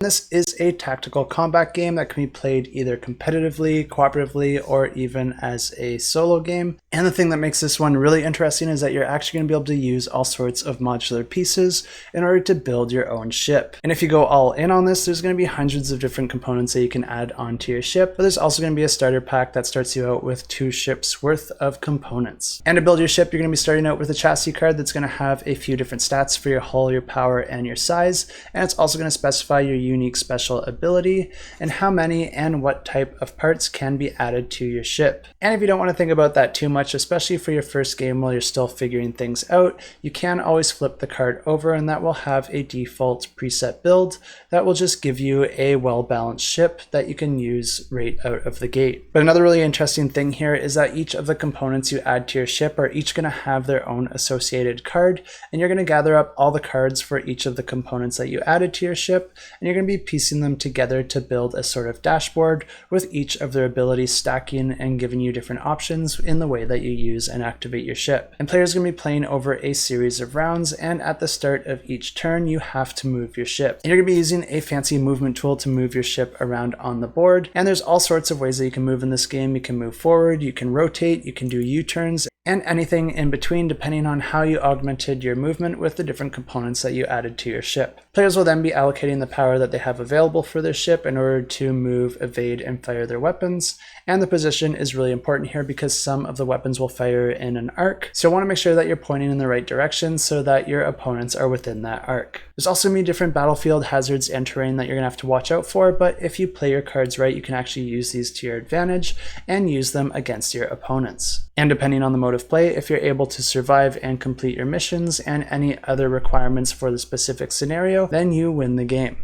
This is a tactical combat game that can be played either competitively, cooperatively, or even as a solo game. And the thing that makes this one really interesting is that you're actually going to be able to use all sorts of modular pieces in order to build your own ship. And if you go all in on this, there's going to be hundreds of different components that you can add onto your ship, but there's also going to be a starter pack that starts you out with 2 ships worth of components. And to build your ship, you're going to be starting out with a chassis card that's going to have a few different stats for your hull, your power, and your size. And it's also going to specify your unique special ability and how many and what type of parts can be added to your ship. And if you don't want to think about that too much, especially for your first game while you're still figuring things out, you can always flip the card over and that will have a default preset build that will just give you a well-balanced ship that you can use right out of the gate. But another really interesting thing here is that each of the components you add to your ship are each going to have their own associated card, and you're going to gather up all the cards for each of the components that you added to your ship, and you're going to be piecing them together to build a sort of dashboard with each of their abilities stacking and giving you different options in the way that you use and activate your ship. And players are going to be playing over a series of rounds, and at the start of each turn you have to move your ship. And you're going to be using a fancy movement tool to move your ship around on the board, and there's all sorts of ways that you can move in this game. You can move forward, you can rotate, you can do U-turns, and anything in between depending on how you augmented your movement with the different components that you added to your ship. Players will then be allocating the power that they have available for their ship in order to move, evade, and fire their weapons. And the position is really important here because some of the weapons will fire in an arc. So you want to make sure that you're pointing in the right direction so that your opponents are within that arc. There's also many different battlefield hazards and terrain that you're going to have to watch out for, but if you play your cards right, you can actually use these to your advantage and use them against your opponents. And depending on the mode of play, if you're able to survive and complete your missions and any other requirements for the specific scenario, then you win the game.